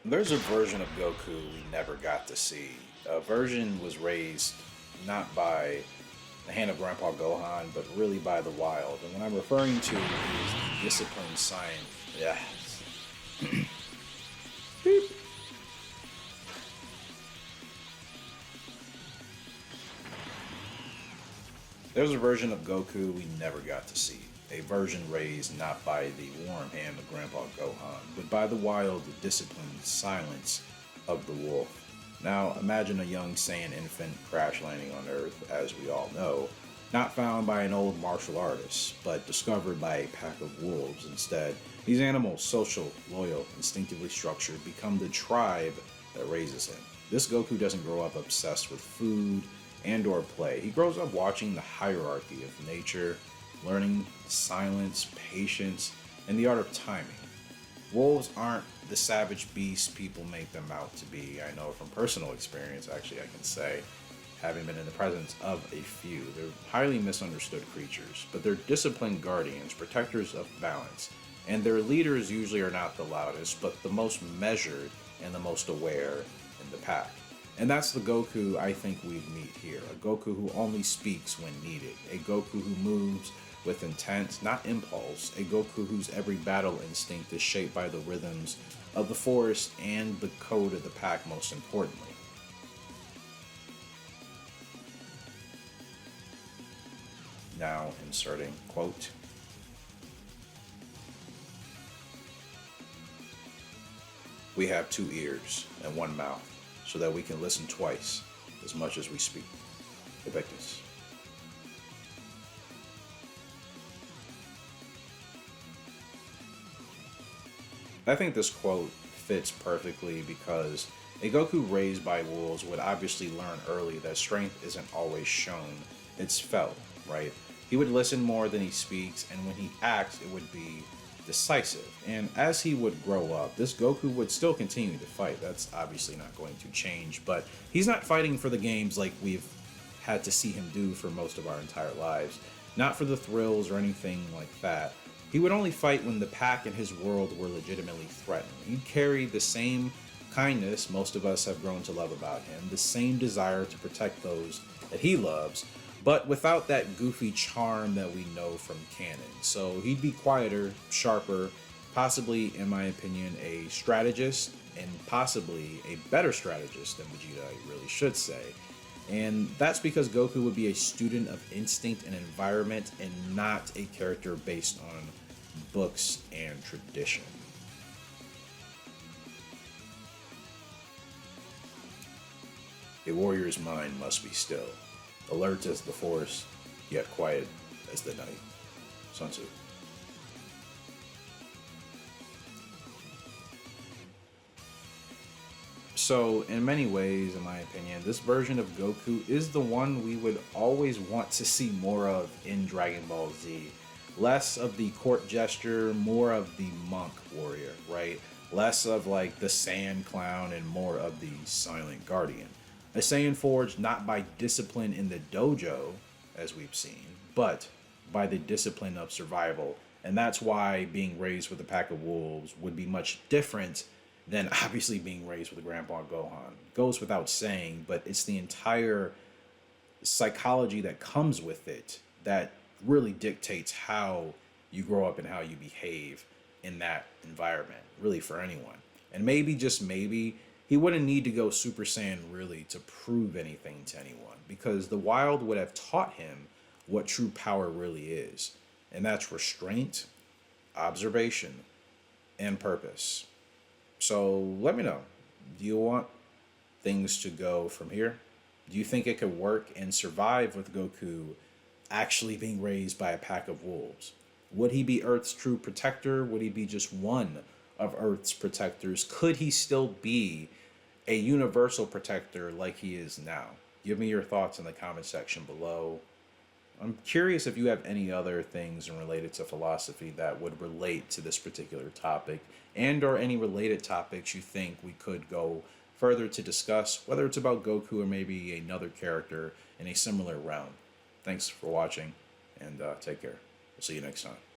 There's a version of Goku we never got to see. A version was raised not by the hand of Grandpa Gohan, but really by the wild. And when I'm referring to is the disciplined science. Yeah. There's a version of Goku we never got to see. A version raised not by the warm hand of Grandpa Gohan, but by the wild, disciplined silence of the wolf. Now, imagine a young Saiyan infant crash landing on Earth, as we all know, not found by an old martial artist, but discovered by a pack of wolves instead. These animals, social, loyal, instinctively structured, become the tribe that raises him. This Goku doesn't grow up obsessed with food and or play. He grows up watching the hierarchy of nature, learning silence, patience, and the art of timing. Wolves aren't the savage beasts people make them out to be. I know from personal experience, actually, I can say, having been in the presence of a few. They're highly misunderstood creatures, but they're disciplined guardians, protectors of balance, and their leaders usually are not the loudest, but the most measured and the most aware in the pack. And that's the Goku I think we meet here. A Goku who only speaks when needed. A Goku who moves with intent, not impulse. A Goku whose every battle instinct is shaped by the rhythms of the forest and the code of the pack, most importantly. Now inserting quote. We have two ears and one mouth, so that we can listen twice as much as we speak. Evictus. I think this quote fits perfectly because a Goku raised by wolves would obviously learn early that strength isn't always shown, it's felt, right? He would listen more than he speaks, and when he acts, it would be decisive. And as he would grow up, this Goku would still continue to fight. That's obviously not going to change, but he's not fighting for the games like we've had to see him do for most of our entire lives. Not for the thrills or anything like that. He would only fight when the pack and his world were legitimately threatened. He'd carry the same kindness most of us have grown to love about him, the same desire to protect those that he loves, but without that goofy charm that we know from canon. So he'd be quieter, sharper, possibly, in my opinion, a strategist, and possibly a better strategist than Vegeta, I really should say. And that's because Goku would be a student of instinct and environment and not a character based on books and tradition. A warrior's mind must be still, alert as the forest, yet quiet as the night. Sun Tzu. So, in many ways, in my opinion, this version of Goku is the one we would always want to see more of in Dragon Ball Z. Less of the court gesture, more of the monk warrior, right? Less of like the sand clown and more of the silent guardian. A Saiyan forged not by discipline in the dojo, as we've seen, but by the discipline of survival. And that's why being raised with a pack of wolves would be much different than obviously being raised with a Grandpa Gohan. Goes without saying, but it's the entire psychology that comes with it that really dictates how you grow up and how you behave in that environment, really for anyone. And maybe, just maybe, he wouldn't need to go Super Saiyan really to prove anything to anyone because the wild would have taught him what true power really is. And that's restraint, observation, and purpose. So let me know. Do you want things to go from here? Do you think it could work and survive with Goku actually being raised by a pack of wolves? Would he be Earth's true protector? Would he be just one of Earth's protectors? Could he still be a universal protector like he is now? Give me your thoughts in the comment section below. I'm curious if you have any other things related to philosophy that would relate to this particular topic and or any related topics you think we could go further to discuss, whether it's about Goku or maybe another character in a similar realm. Thanks for watching and take care. We'll see you next time.